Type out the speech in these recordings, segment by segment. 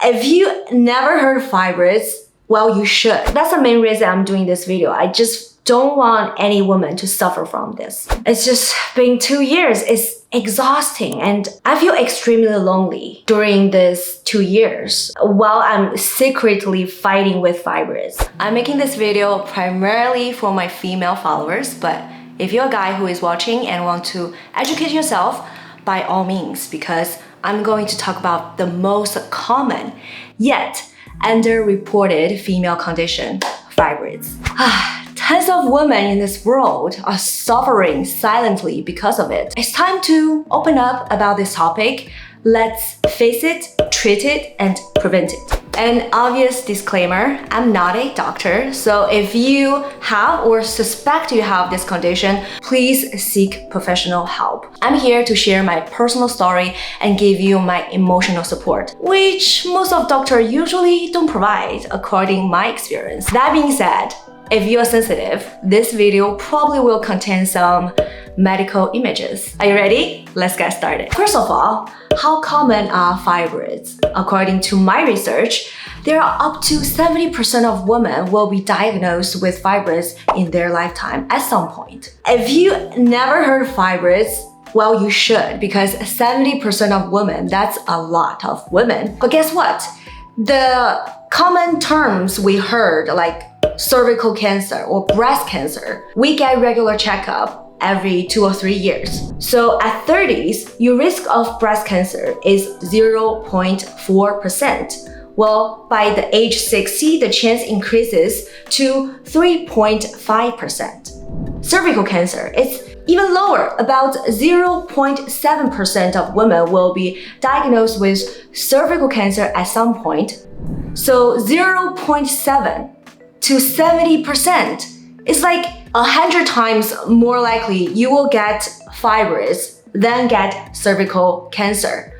If you never heard of fibroids, well, you should. That's the main reason I'm doing this video. I just don't want any woman to suffer from this. It's just been 2 years. It's exhausting and I feel extremely lonely during this 2 years while I'm secretly fighting with fibroids. I'm making this video primarily for my female followers, but if you're a guy who is watching and want to educate yourself, by all means, because I'm going to talk about the most common yet underreported female condition, fibroids. Tons of women in this world are suffering silently because of it. It's time to open up about this topic. Let's face it, treat it, and prevent it. An obvious disclaimer, I'm not a doctor, so if you have or suspect you have this condition, please seek professional help. I'm here to share my personal story and give you my emotional support, which most of doctors usually don't provide, according to my experience. That being said, if you're sensitive, this video probably will contain some medical images. Are you ready? Let's get started. First of all, how common are fibroids? According to my research, there are up to 70% of women will be diagnosed with fibroids in their lifetime at some point. If you never heard of fibroids, well, you should, because 70% of women, that's a lot of women. But guess what? The common terms we heard, like cervical cancer or breast cancer, we get regular checkup every 2 or 3 years. So at 30s, your risk of breast cancer is 0.4%. Well, by the age 60, the chance increases to 3.5%. Cervical cancer, it's even lower. About 0.7% of women will be diagnosed with cervical cancer at some point. So 0.7 to 70% is like 100 times more likely you will get fibroids than get cervical cancer.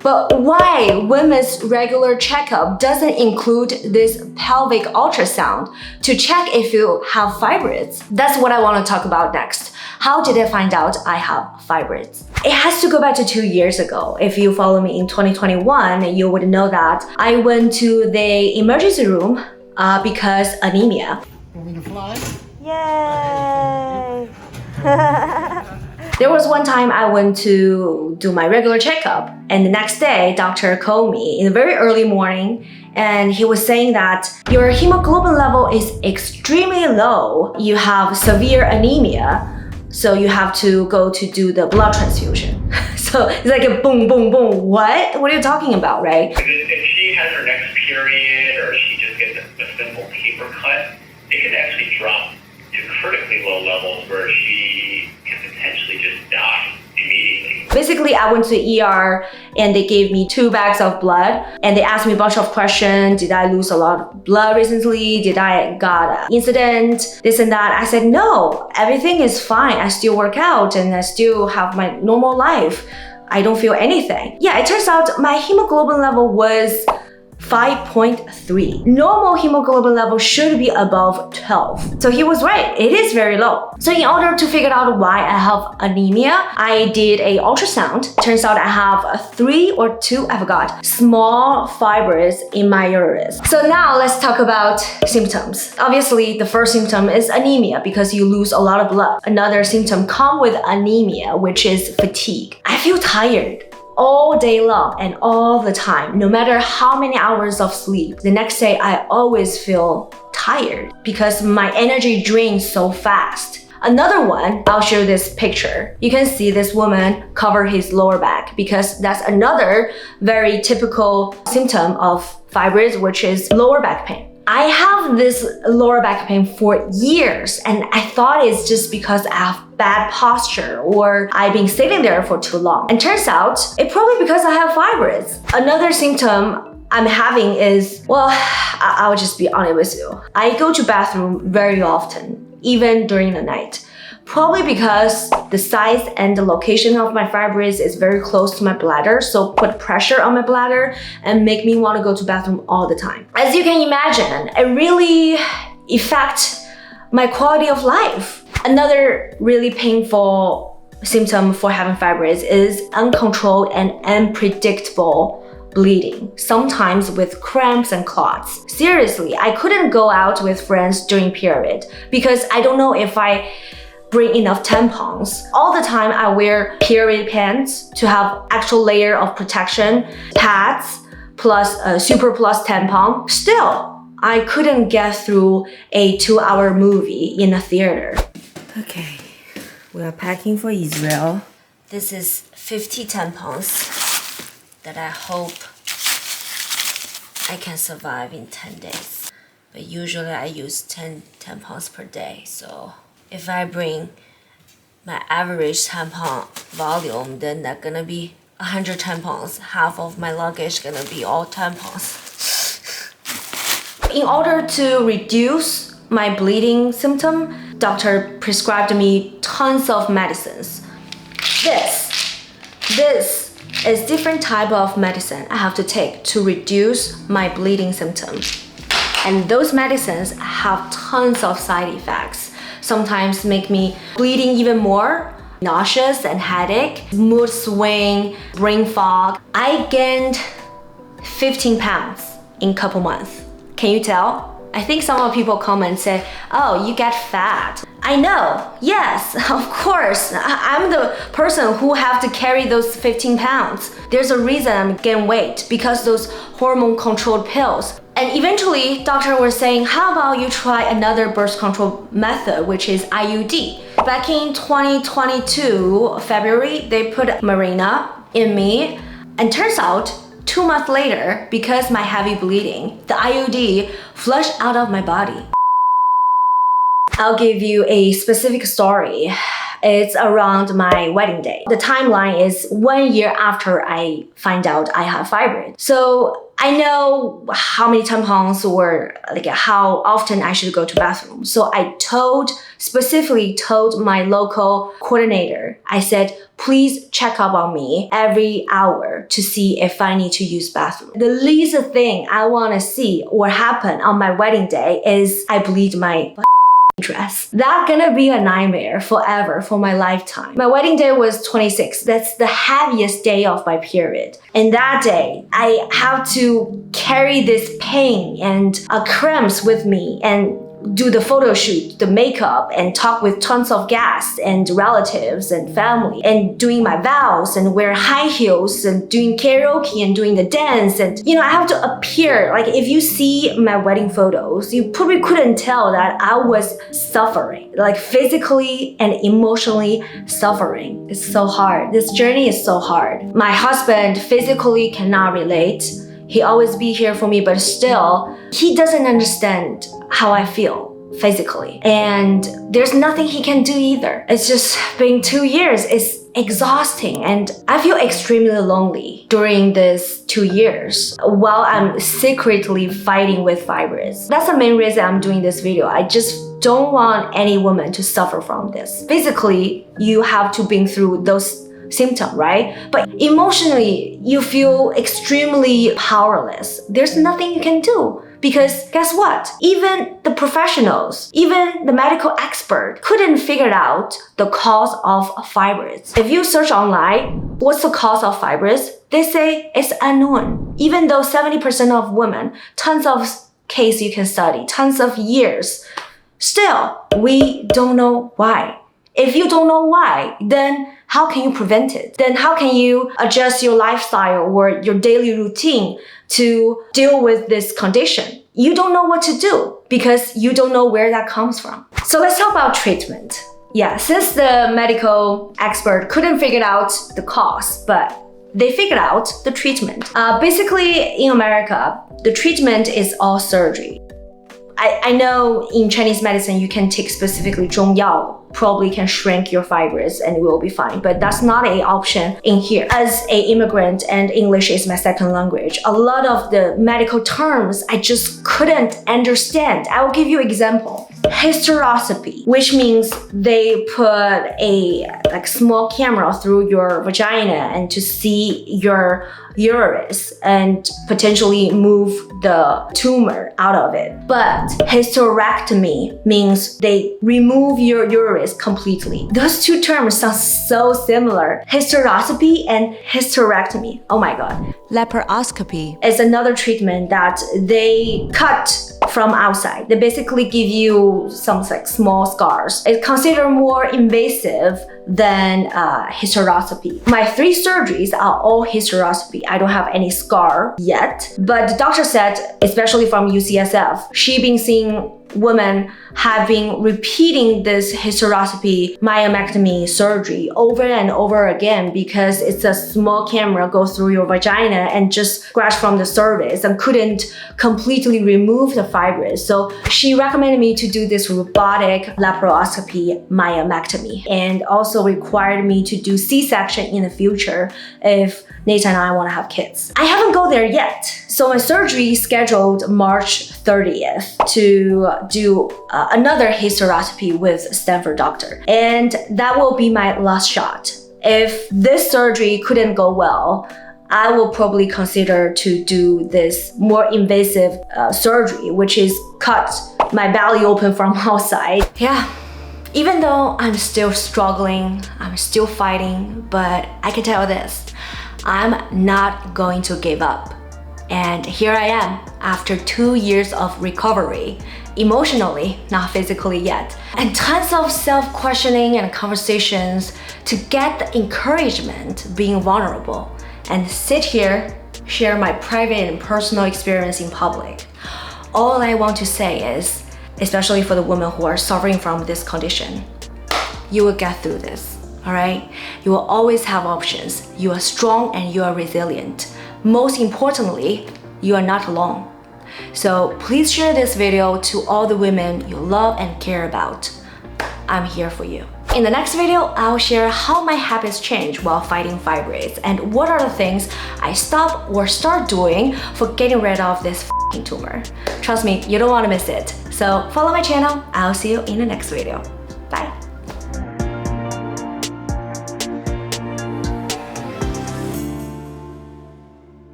But why women's regular checkup doesn't include this pelvic ultrasound to check if you have fibroids? That's what I want to talk about next. How did I find out I have fibroids? It has to go back to 2 years ago. If you follow me in 2021, you would know that I went to the emergency room because anemia. Want me to fly? Yay! There was one time I went to do my regular checkup, and the next day, doctor called me in the very early morning, and he was saying that your hemoglobin level is extremely low. You have severe anemia, so you have to go to do the blood transfusion. So it's like a boom, boom, boom. What? What are you talking about, right? If she has her next period or she just gets a simple paper cut, it can actually drop to critically low levels where she can potentially just die immediately. Basically, I went to ER and they gave me 2 bags of blood and they asked me a bunch of questions. Did I lose a lot of blood recently? Did I got an incident? This and that. I said, no, everything is fine. I still work out and I still have my normal life. I don't feel anything. Yeah, it turns out my hemoglobin level was 5.3. Normal hemoglobin level should be above 12. So he was right, it is very low. So in order to figure out why I have anemia, I did a ultrasound. Turns out I have 3 or 2, I forgot, small fibroids in my uterus. So now let's talk about symptoms. Obviously, the first symptom is anemia because you lose a lot of blood. Another symptom comes with anemia, which is fatigue. I feel tired all day long and all the time, no matter how many hours of sleep. The next day, I always feel tired because my energy drains so fast. Another one, I'll show this picture. You can see this woman cover his lower back because that's another very typical symptom of fibroids, which is lower back pain. I have this lower back pain for years and I thought it's just because I have bad posture or I've been sitting there for too long. And turns out it's probably because I have fibroids. Another symptom I'm having is, well, I'll just be honest with you. I go to bathroom very often, even during the night. Probably because the size and the location of my fibroids is very close to my bladder, so put pressure on my bladder and make me want to go to bathroom all the time. As you can imagine, it really affects my quality of life. Another really painful symptom for having fibroids is uncontrolled and unpredictable bleeding, sometimes with cramps and clots. Seriously, I couldn't go out with friends during period because I don't know if I bring enough tampons. All the time I wear period pants to have actual layer of protection, pads, plus a super plus tampon. Still, I couldn't get through a 2-hour movie in a theater. Okay, we are packing for Israel. This is 50 tampons that I hope I can survive in 10 days. But usually I use 10 tampons per day. So if I bring my average tampon volume, then that's gonna be 100 tampons. Half of my luggage gonna be all tampons. In order to reduce my bleeding symptom, doctor prescribed me tons of medicines. This is different type of medicine I have to take to reduce my bleeding symptoms. And those medicines have tons of side effects. Sometimes make me bleeding even more, nauseous and headache, mood swing, brain fog. I gained 15 pounds in a couple months. Can you tell? I think some of people comment and say, oh, you get fat. I know, yes, of course. I'm the person who have to carry those 15 pounds. There's a reason I'm gain weight because those hormone controlled pills. And eventually, doctor was saying, how about you try another birth control method, which is IUD. Back in 2022, February, they put Mirena in me. And turns out, 2 months later, because my heavy bleeding, the IUD flushed out of my body. I'll give you a specific story. It's around my wedding day. The timeline is 1 year after I find out I have fibroids. So I know how many tampons or like how often I should go to bathroom. So I specifically told my local coordinator, I said, please check up on me every hour to see if I need to use bathroom. The least thing I want to see or happen on my wedding day is I bleed my dress. That's gonna be a nightmare forever for my lifetime. My wedding day was 26. That's the heaviest day of my period. And that day, I have to carry this pain and cramps with me and do the photo shoot, the makeup, and talk with tons of guests and relatives and family, and doing my vows and wear high heels and doing karaoke and doing the dance. And I have to appear, like if you see my wedding photos, you probably couldn't tell that I was suffering, like physically and emotionally suffering. It's so hard. This journey is so hard. My husband physically cannot relate. He always be here for me, but still, he doesn't understand how I feel physically. And there's nothing he can do either. It's just been 2 years. It's exhausting. And I feel extremely lonely during this 2 years while I'm secretly fighting with fibroids. That's the main reason I'm doing this video. I just don't want any woman to suffer from this. Physically, you have to been through those symptom, right? But emotionally, you feel extremely powerless. There's nothing you can do because guess what? Even the professionals, even the medical expert couldn't figure out the cause of fibroids. If you search online, what's the cause of fibroids? They say it's unknown. Even though 70% of women, tons of cases you can study, tons of years, still, we don't know why. If you don't know why, then how can you prevent it? Then how can you adjust your lifestyle or your daily routine to deal with this condition? You don't know what to do because you don't know where that comes from. So let's talk about treatment. Yeah, since the medical expert couldn't figure out the cause, but they figured out the treatment. Basically, in America, the treatment is all surgery. I know in Chinese medicine, you can take specifically 中药, probably can shrink your fibroids and it will be fine. But that's not an option in here. As an immigrant and English is my second language, a lot of the medical terms I just couldn't understand. I will give you an example. hysteroscopy, which means they put a small camera through your vagina and to see your uterus and potentially move the tumor out of it. But hysterectomy means they remove your uterus completely. Those two terms sound so similar. Hysteroscopy and hysterectomy. Oh my god. Laparoscopy is another treatment that they cut from outside. They basically give you some small scars. It's considered more invasive than hysteroscopy. My 3 surgeries are all hysteroscopy. I don't have any scar yet, but the doctor said, especially from UCSF, she been seeing women have been repeating this hysteroscopy myomectomy surgery over and over again because it's a small camera goes through your vagina and just scratch from the cervix and couldn't completely remove the fibroids. So she recommended me to do this robotic laparoscopy myomectomy and also required me to do C-section in the future if Nate and I want to have kids. I haven't go there yet. So my surgery is scheduled March 30th to do another hysteroscopy with Stanford doctor. And that will be my last shot. If this surgery couldn't go well, I will probably consider to do this more invasive surgery, which is cut my belly open from outside. Yeah. Even though I'm still struggling, I'm still fighting, but I can tell this, I'm not going to give up. And here I am after 2 years of recovery, emotionally, not physically yet, and tons of self-questioning and conversations to get the encouragement being vulnerable and sit here, share my private and personal experience in public. All I want to say is, especially for the women who are suffering from this condition, you will get through this, all right? You will always have options. You are strong and you are resilient. Most importantly, you are not alone. So please share this video to all the women you love and care about. I'm here for you. In the next video, I'll share how my habits change while fighting fibroids and what are the things I stop or start doing for getting rid of this tumor. Trust me, you don't want to miss it. So follow my channel. I'll see you in the next video.